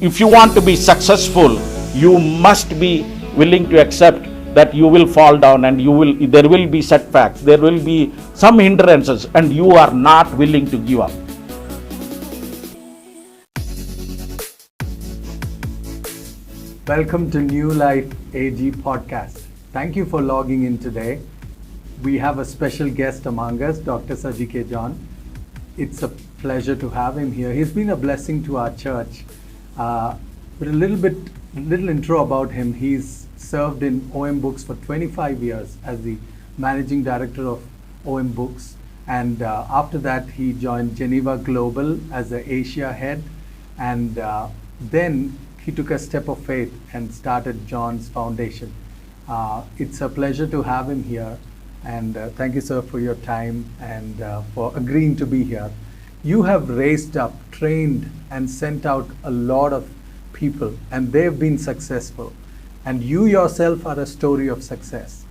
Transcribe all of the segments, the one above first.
If you want to be successful, you must be willing to accept that you will fall down and there will be setbacks, there will be some hindrances, and you are not willing to give up. Welcome to New Life AG podcast. Thank you for logging in today. We have a special guest among us, Dr. Saji K. It's a pleasure to have him here. He's been a blessing to our church. With a little intro about him, he's served in OM Books for 25 years as the managing director of OM Books, and after that he joined Geneva Global as the Asia head, and then he took a step of faith and started John's Foundation. It's a pleasure to have him here, and thank you, sir, for your time and for agreeing to be here. You have raised up, trained, and sent out a lot of people, and they've been successful. And you yourself are a story of success.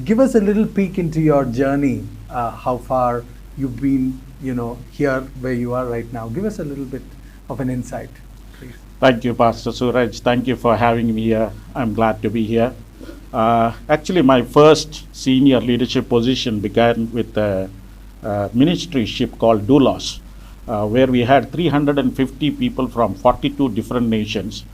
Give us a little peek into your journey, how far you've been, here where you are right now. Give us a little bit of an insight, please. Thank you, Pastor Suraj. Thank you for having me here. I'm glad to be here. Actually, my first senior leadership position began with a ministry ship called Doulos, where we had 350 people from 42 different nations.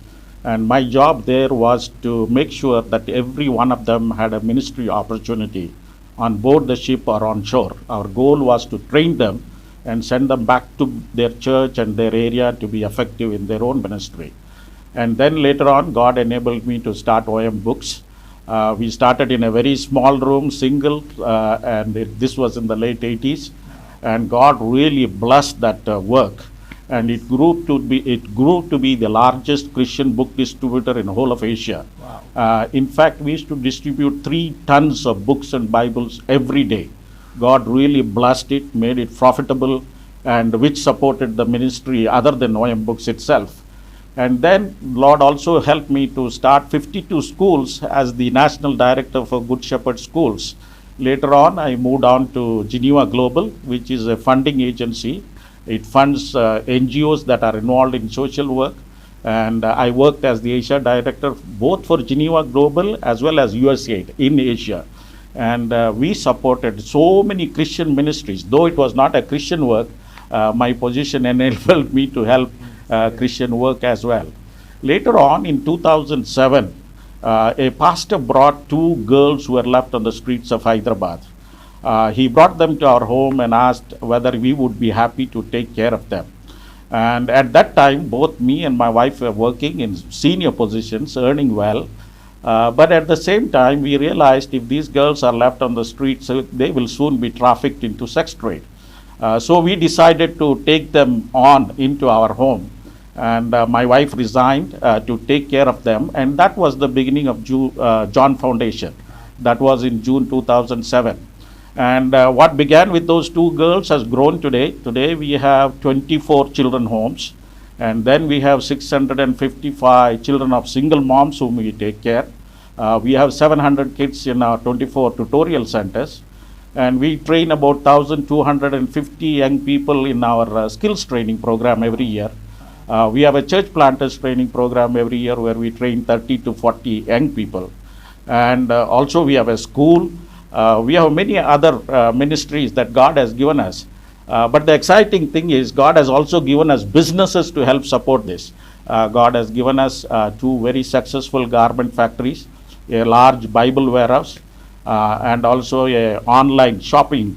And my job there was to make sure that every one of them had a ministry opportunity on board the ship or on shore. Our goal was to train them and send them back to their church and their area to be effective in their own ministry. And then later on, God enabled me to start OM Books. We started in a very small room, single, and this was in the late 80s. And God really blessed that work, and it grew to be the largest Christian book distributor in the whole of Asia. Wow. In fact, we used to distribute 3 tons of books and Bibles every day. God really blessed it, made it profitable, and which supported the ministry other than OM Books itself. And then Lord also helped me to start 52 schools as the National Director for Good Shepherd Schools. Later on, I moved on to Geneva Global, which is a funding agency. It funds NGOs that are involved in social work. And I worked as the Asia Director both for Geneva Global as well as USAID in Asia. And we supported so many Christian ministries. Though it was not a Christian work, my position enabled me to help Christian work as well. Later on, in 2007, a pastor brought 2 girls who were left on the streets of Hyderabad. He brought them to our home and asked whether we would be happy to take care of them. And at that time, both me and my wife were working in senior positions, earning well. But at the same time, we realized if these girls are left on the streets, they will soon be trafficked into sex trade. So we decided to take them on into our home. And my wife resigned to take care of them, and that was the beginning of John Foundation. That was in June 2007. And what began with those 2 girls has grown today. Today we have 24 children homes, and then we have 655 children of single moms whom we take care. We have 700 kids in our 24 tutorial centers, and we train about 1,250 young people in our skills training program every year. We have a church planters training program every year where we train 30 to 40 young people. And also we have a school. We have many other ministries that God has given us. But the exciting thing is God has also given us businesses to help support this. God has given us 2 very successful garment factories, a large Bible warehouse, and also a online shopping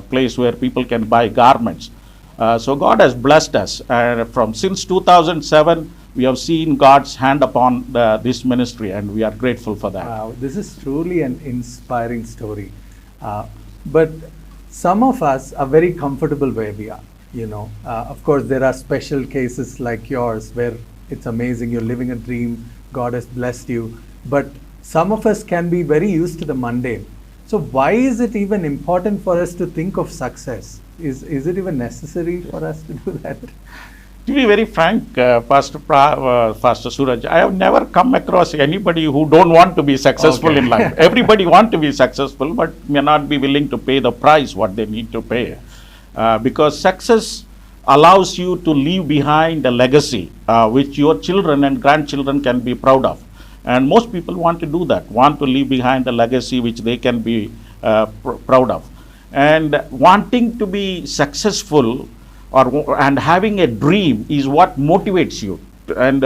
place where people can buy garments. So God has blessed us. Since 2007, we have seen God's hand upon this ministry, and we are grateful for that. Wow, this is truly an inspiring story. But some of us are very comfortable where we are. Of course, there are special cases like yours where it's amazing. You're living a dream. God has blessed you. But some of us can be very used to the mundane. So why is it even important for us to think of success? Is it even necessary for us to do that? To be very frank, Pastor Suraj, I have never come across anybody who don't want to be successful in life. Everybody want to be successful, but may not be willing to pay the price what they need to pay. Because success allows you to leave behind a legacy which your children and grandchildren can be proud of. And most people want to do that, want to leave behind a legacy which they can be proud of. And wanting to be successful and having a dream is what motivates you, and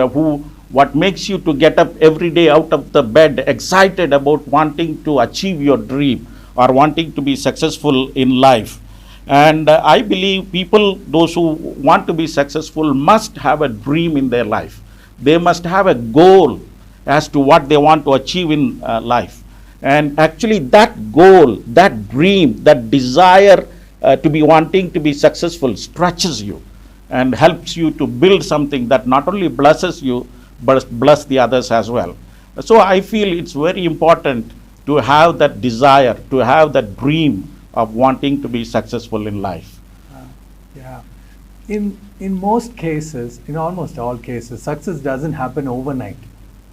what makes you to get up every day out of the bed excited about wanting to achieve your dream or wanting to be successful in life. And I believe people, those who want to be successful, must have a dream in their life. They must have a goal as to what they want to achieve in life. And actually that goal, that dream, that desire to be wanting to be successful stretches you and helps you to build something that not only blesses you, but bless the others as well. So I feel it's very important to have that desire, to have that dream of wanting to be successful in life. Yeah. In most cases, in almost all cases, success doesn't happen overnight,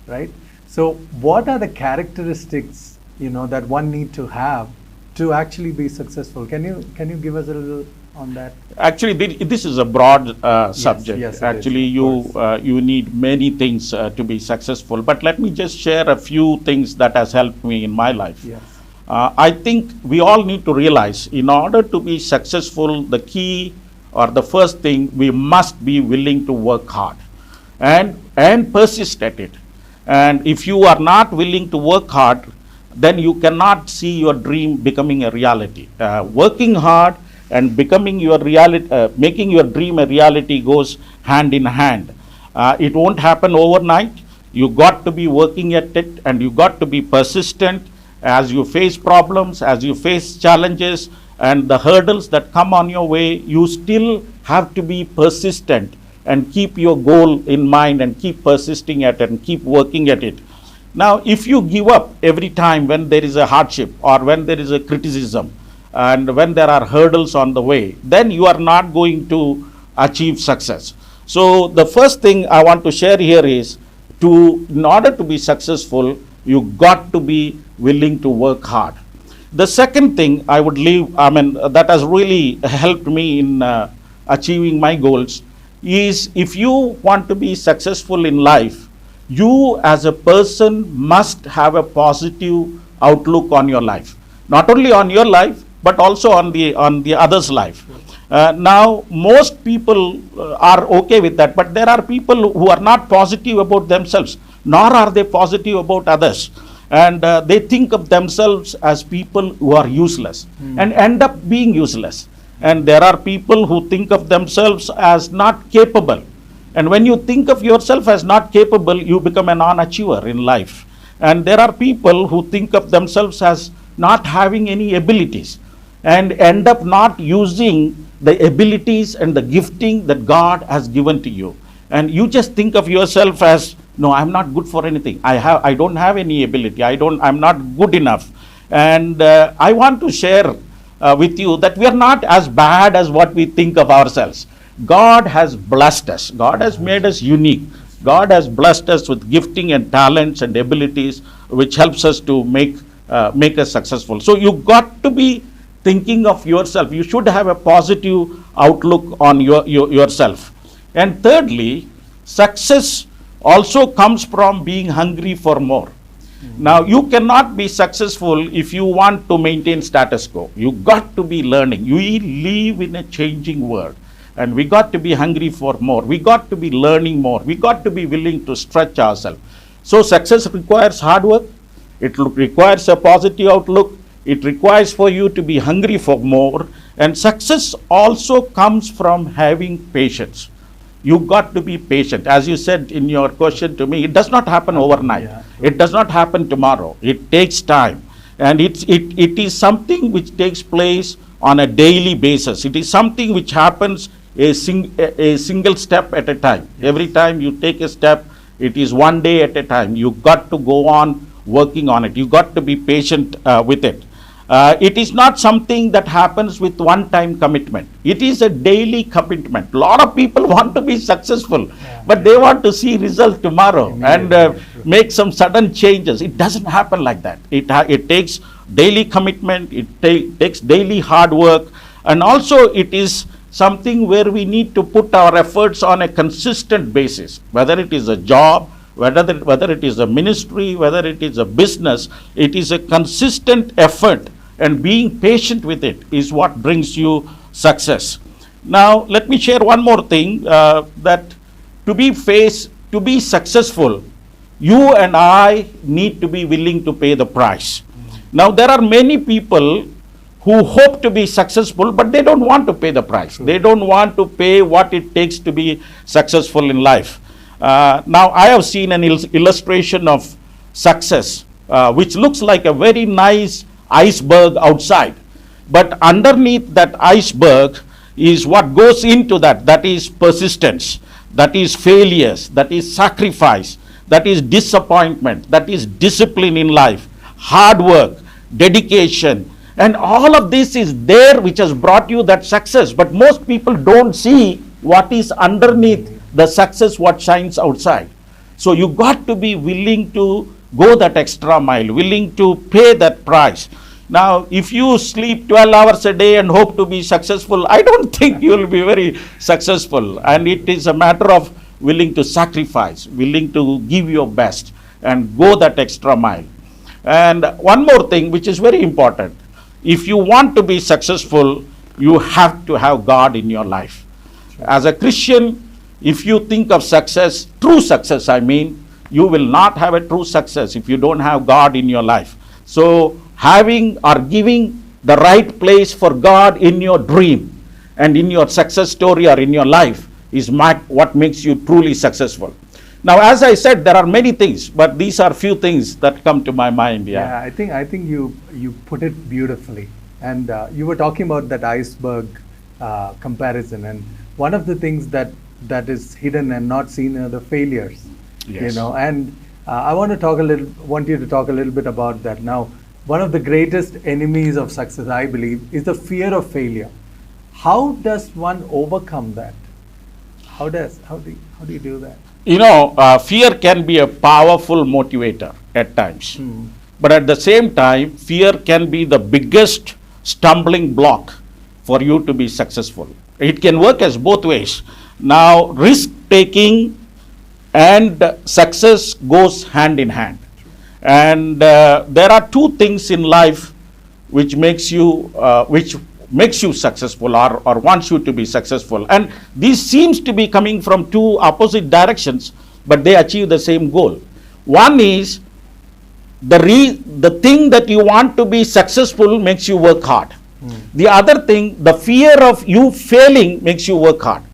right? So what are the characteristics, that one need to have to actually be successful? Can you give us a little on that? Actually, this is a broad subject. Yes, actually, you need many things to be successful. But let me just share a few things that has helped me in my life. Yes. I think we all need to realize, in order to be successful, the key or the first thing, we must be willing to work hard and persist at it. And if you are not willing to work hard, then you cannot see your dream becoming a reality. Working hard and becoming your reality, making your dream a reality goes hand in hand. It won't happen overnight. You got to be working at it, and you got to be persistent as you face problems, as you face challenges and the hurdles that come on your way. You still have to be persistent and keep your goal in mind and keep persisting at it and keep working at it. Now, if you give up every time when there is a hardship or when there is a criticism and when there are hurdles on the way, then you are not going to achieve success. So the first thing I want to share here is, in order to be successful, you got to be willing to work hard. The second thing I would that has really helped me in achieving my goals is, if you want to be successful in life, you as a person must have a positive outlook on your life. Not only on your life, but also on the other's life. Now, most people are okay with that, but there are people who are not positive about themselves, nor are they positive about others. And they think of themselves as people who are useless and end up being useless. And there are people who think of themselves as not capable. And when you think of yourself as not capable, you become a non-achiever in life. And there are people who think of themselves as not having any abilities and end up not using the abilities and the gifting that God has given to you. And you just think of yourself as, no, I'm not good for anything. I don't have any ability. I'm not good enough. And I want to share with you that we are not as bad as what we think of ourselves. God has blessed us. God has made us unique. God has blessed us with gifting and talents and abilities, which helps us to make us successful. So you got to be thinking of yourself. You should have a positive outlook on yourself. And thirdly, success also comes from being hungry for more. Now, you cannot be successful if you want to maintain status quo. You got to be learning. We live in a changing world, and we got to be hungry for more. We got to be learning more. We got to be willing to stretch ourselves. So success requires hard work. It requires a positive outlook. It requires for you to be hungry for more. And success also comes from having patience. You got to be patient. As you said in your question to me, it does not happen overnight. Yeah. It does not happen tomorrow. It takes time. And it is something which takes place on a daily basis. It is something which happens a single step at a time. Yes. Every time you take a step, it is one day at a time. You got to go on working on it. You got to be patient with it. It is not something that happens with one-time commitment. It is a daily commitment. A lot of people want to be successful, but they want to see results tomorrow and make some sudden changes. It doesn't happen like that. It takes daily commitment. It takes daily hard work, and also it is something where we need to put our efforts on a consistent basis, whether it is a job, whether it is a ministry, whether it is a business. It is a consistent effort, and being patient with it is what brings you success. Now, let me share one more thing, that to be successful, you and I need to be willing to pay the price. Now, there are many people who hope to be successful, but they don't want to pay the price. They don't want to pay what it takes to be successful in life. Now, I have seen an illustration of success, which looks like a very nice iceberg outside. But underneath that iceberg is what goes into that. That is persistence, that is failures, that is sacrifice, that is disappointment, that is discipline in life, hard work, dedication. And all of this is there, which has brought you that success. But most people don't see what is underneath the success, what shines outside. So you got to be willing to go that extra mile, willing to pay that price. Now, if you sleep 12 hours a day and hope to be successful, I don't think you will be very successful. And it is a matter of willing to sacrifice, willing to give your best and go that extra mile. And one more thing, which is very important. If you want to be successful, you have to have God in your life. As a Christian, if you think of success, true success, you will not have a true success if you don't have God in your life. So, having or giving the right place for God in your dream and in your success story or in your life is what makes you truly successful. Now, as I said, there are many things, but these are few things that come to my mind. Yeah, I think you put it beautifully, and you were talking about that iceberg comparison, and one of the things that is hidden and not seen are the failures. Yes. And I want you to talk a little bit about that. Now, one of the greatest enemies of success, I believe, is the fear of failure. How does one overcome that? How do you do that? Fear can be a powerful motivator at times. But at the same time, fear can be the biggest stumbling block for you to be successful. It can work as both ways. Now, risk taking and success goes hand in hand. And there are two things in life which makes you successful or wants you to be successful. And these seems to be coming from two opposite directions, but they achieve the same goal. One is the thing that you want to be successful makes you work hard. The other thing, the fear of you failing makes you work hard.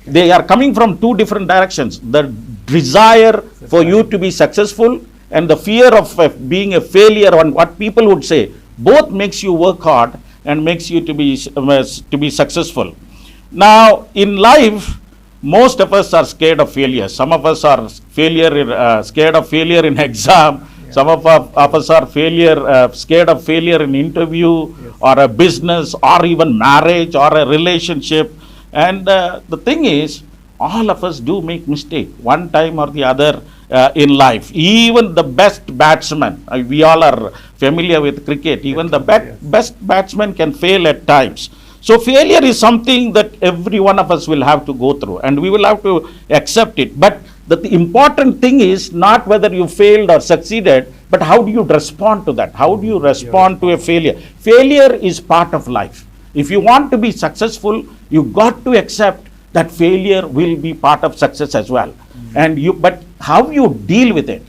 They are coming from two different directions. The desire for you to be successful and the fear of being a failure on what people would say, both makes you work hard and makes you to be successful. Now, in life, most of us are scared of failure. Some of us are scared of failure in exam. Yeah. Some of us are scared of failure in interview, yes, or a business or even marriage or a relationship. And the thing is, all of us do make mistake one time or the other in life. Even the best batsman, we all are familiar with cricket, even the best batsman can fail at times. So failure is something that every one of us will have to go through, and we will have to accept it. But the important thing is not whether you failed or succeeded, but how do you respond to that? How do you respond to a failure? Failure is part of life. If you want to be successful, you got to accept that failure will be part of success as well. But how you deal with it?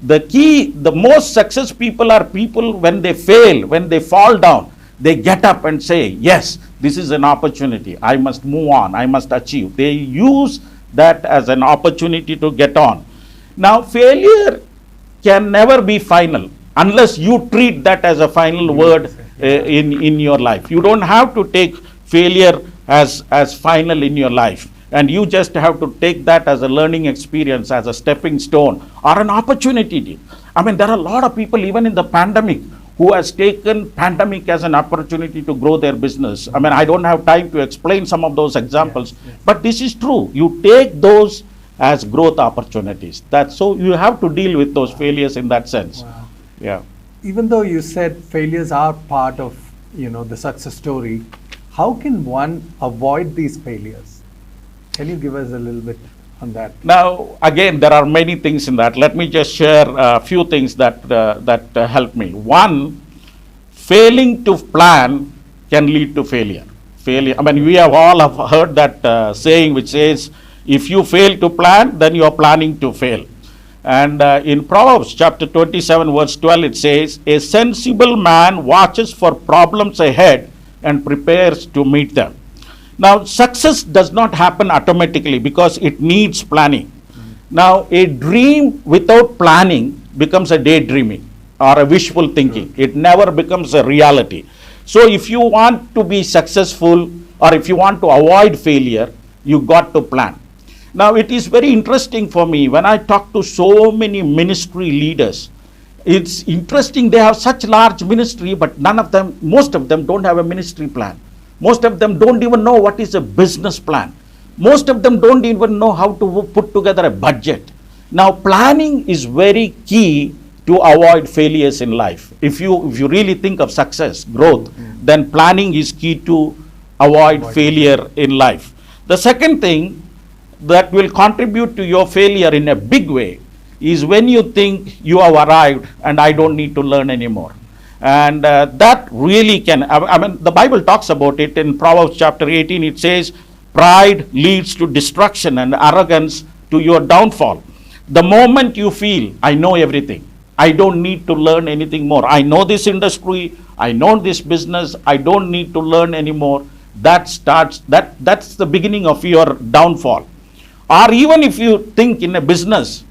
The most success people are people when they fail, when they fall down, they get up and say, yes, this is an opportunity. I must move on. I must achieve. They use that as an opportunity to get on. Now, failure can never be final unless you treat that as a final word in your life. You don't have to take failure as final in your life. And you just have to take that as a learning experience, as a stepping stone or an opportunity. I mean, there are a lot of people, even in the pandemic, who has taken pandemic as an opportunity to grow their business. I mean, I don't have time to explain some of those examples, but this is true. You take those as growth opportunities. So you have to deal with those failures in that sense. Wow. Yeah. Even though you said failures are part of, the success story, How can one avoid these failures? Can you give us a little bit on that? Now, again, there are many things in that. Let me just share a few things that help me. One, failing to plan can lead to failure. Failure. I mean, we have all have heard that saying which says, if you fail to plan, then you are planning to fail. And in Proverbs chapter 27, verse 12, it says, a sensible man watches for problems ahead and prepares to meet them. Now, success does not happen automatically because it needs planning. Now, a dream without planning becomes a daydreaming or a wishful thinking. It never becomes a reality. So, if you want to be successful or if you want to avoid failure, you got to plan. Now, it is very interesting for me when I talk to so many ministry leaders. It's interesting, they have such large ministry, but most of them don't have a ministry plan. Most of them don't even know what is a business plan. Most of them don't even know how to put together a budget. Now, planning is very key to avoid failures in life. If you really think of success, growth, then planning is key to avoid failure in life. The second thing that will contribute to your failure in a big way is when you think you have arrived and I don't need to learn anymore. And that really can, I mean, the Bible talks about it in Proverbs chapter 18. It says, pride leads to destruction and arrogance to your downfall. The moment you feel, I know everything, I don't need to learn anything more. I know this industry, I know this business, I don't need to learn anymore. That's the beginning of your downfall. Or even if you think in a business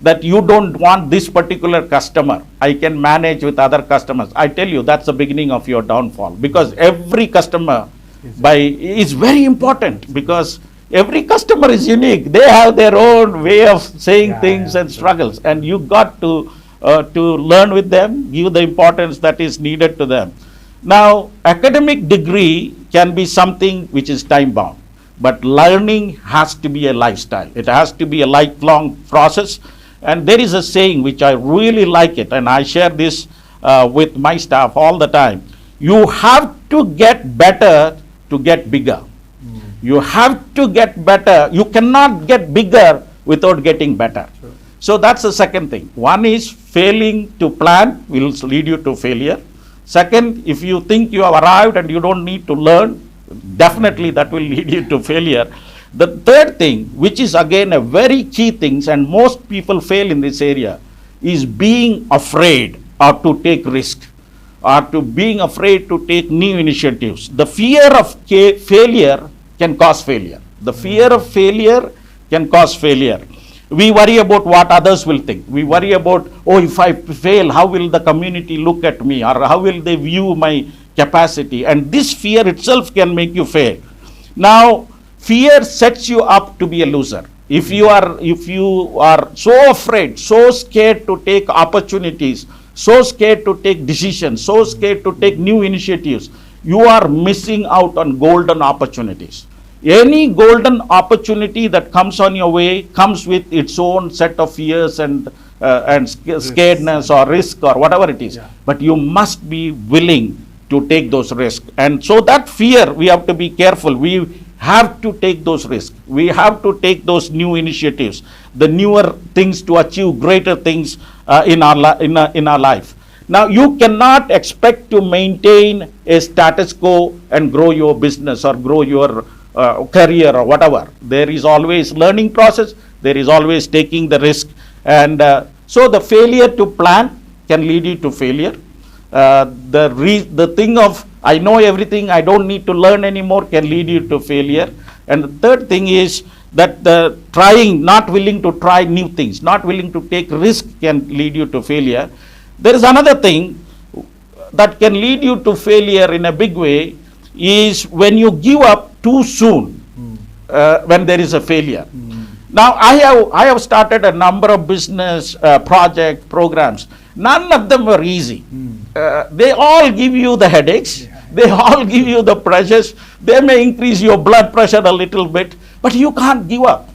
that you don't want this particular customer, I can manage with other customers. I tell you, that's the beginning of your downfall, because every customer is very important, because every customer is unique. They have their own way of saying things and struggles, and you got to learn with them, give the importance that is needed to them. Now, academic degree can be something which is time bound. But learning has to be a lifestyle. It has to be a lifelong process. And there is a saying which I really like it, and I share this with my staff all the time. You have to get better to get bigger. You have to get better. You cannot get bigger without getting better. Sure. So that's the second thing. One is failing to plan will lead you to failure. Second, if you think you have arrived and you don't need to learn, definitely that will lead you to failure. The third thing, which is again a very key thing, and most people fail in this area, is being afraid or to take risk, or to being afraid to take new initiatives. The fear of failure can cause failure. The fear of failure can cause failure. We worry about what others will think. We worry about, oh, if I fail, how will the community look at me, or how will they view my capacity? And this fear itself can make you fail. Now, fear sets you up to be a loser. If you are so afraid, so scared to take opportunities, so scared to take decisions, so scared to take new initiatives, you are missing out on golden opportunities. Any golden opportunity that comes on your way comes with its own set of fears and scaredness or risk or whatever it is. Yeah. But you must be willing to take those risks. And so that fear, we have to be careful. We have to take those risks. We have to take those new initiatives, the newer things to achieve greater things in our life. Now, you cannot expect to maintain a status quo and grow your business or grow your career or whatever. There is always learning process. There is always taking the risk. And so the failure to plan can lead you to failure. The thing of, I know everything, I don't need to learn anymore, can lead you to failure. And the third thing is that the trying, not willing to try new things, not willing to take risk can lead you to failure. There is another thing that can lead you to failure in a big way is when you give up too soon when there is a failure. Now, I have started a number of business programs. None of them were easy. They all give you the headaches. Yeah. They all give you the pressures. They may increase your blood pressure a little bit, but you can't give up.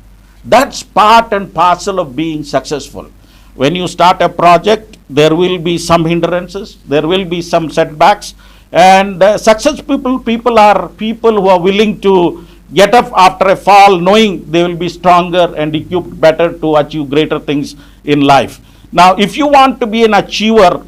That's part and parcel of being successful. When you start a project, there will be some hindrances, there will be some setbacks, And success people are people who are willing to get up after a fall, knowing they will be stronger and equipped better to achieve greater things in life. Now, if you want to be an achiever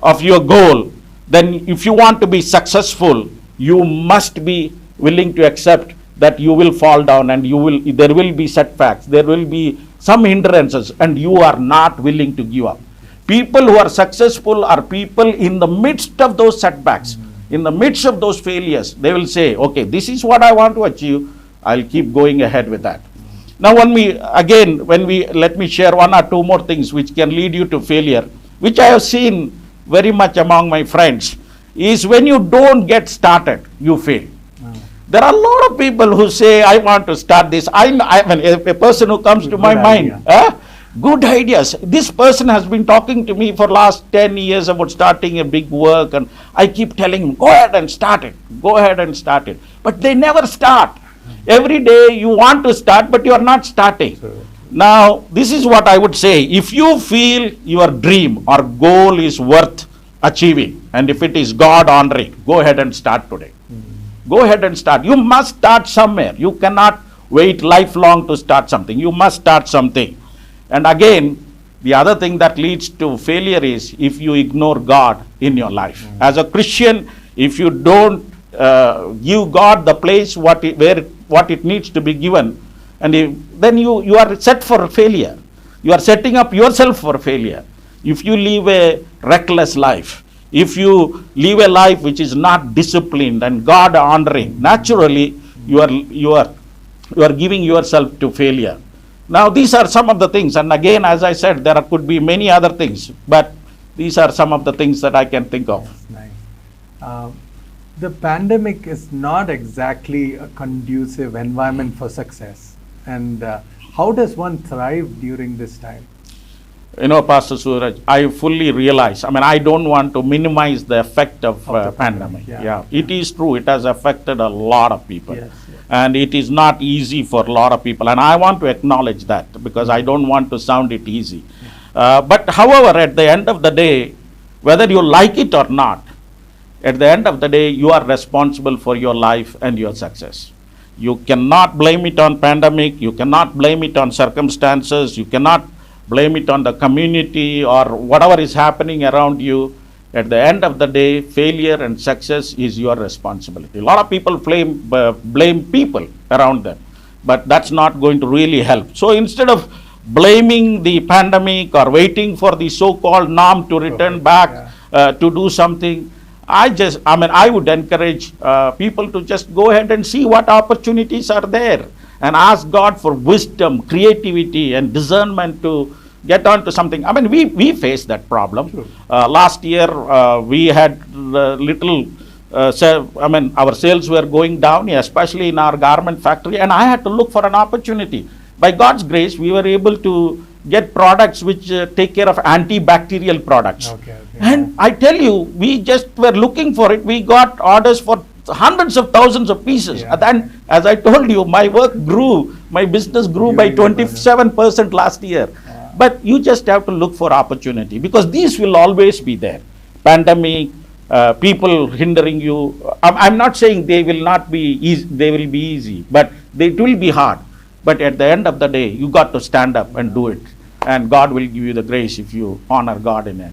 of your goal, then if you want to be successful, you must be willing to accept that you will fall down, and there will be setbacks, there will be some hindrances, and you are not willing to give up. People who are successful are people in the midst of those setbacks, in the midst of those failures, they will say, okay, this is what I want to achieve, I'll keep going ahead with that. Now, let me share one or two more things which can lead you to failure, which I have seen very much among my friends, is when you don't get started, you fail. There are a lot of people who say, I want to start this. I mean, a person who comes to my mind, good ideas. This person has been talking to me for last 10 years about starting a big work, and I keep telling him, go ahead and start it. Go ahead and start it. But they never start. Every day you want to start, but you are not starting. Now, this is what I would say. If you feel your dream or goal is worth achieving, and if it is God honoring, go ahead and start today. Go ahead and start. You must start somewhere. You cannot wait lifelong to start something. You must start something. And again, the other thing that leads to failure is if you ignore God in your life. As a Christian, if you don't give God the place what it needs to be given, and then you are set for failure. You are setting up yourself for failure. If you live a reckless life, if you live a life which is not disciplined and God honoring, naturally you are giving yourself to failure. Now, these are some of the things, and again, as I said, there could be many other things, but these are some of the things that I can think of. That's nice. The pandemic is not exactly a conducive environment for success. And how does one thrive during this time? Pastor Suraj, I fully realize, I don't want to minimize the effect of the pandemic. It is true, it has affected a lot of people. Yes. And it is not easy for a lot of people. And I want to acknowledge that because I don't want to sound it easy. But however, at the end of the day, whether you like it or not, at the end of the day, you are responsible for your life and your success. You cannot blame it on pandemic. You cannot blame it on circumstances. You cannot blame it on the community or whatever is happening around you. At the end of the day, failure and success is your responsibility. A lot of people blame people around them, but that's not going to really help. So instead of blaming the pandemic or waiting for the so-called norm to return back to do something, I would encourage people to just go ahead and see what opportunities are there and ask God for wisdom, creativity, and discernment to get on to something. We face that problem. Sure. Last year, we had our sales were going down, especially in our garment factory, and I had to look for an opportunity. By God's grace, we were able to get products which take care of antibacterial products. Okay. And I tell you, we just were looking for it. We got orders for hundreds of thousands of pieces. And then, as I told you, my work grew, my business grew by 27% last year. But you just have to look for opportunity because these will always be there. Pandemic, people hindering you. I'm not saying they will not be easy, they will be easy, but it will be hard. But at the end of the day, you got to stand up and do it. And God will give you the grace if you honor God in it.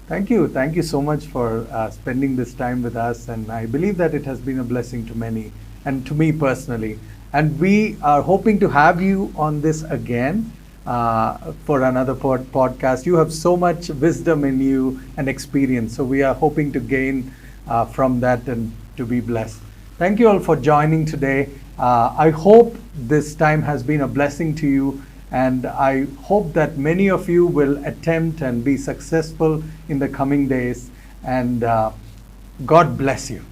Thank you. Thank you so much for spending this time with us. And I believe that it has been a blessing to many and to me personally. And we are hoping to have you on this again for another podcast. You have so much wisdom in you and experience. So we are hoping to gain from that and to be blessed. Thank you all for joining today. I hope this time has been a blessing to you. And I hope that many of you will attempt and be successful in the coming days. And God bless you.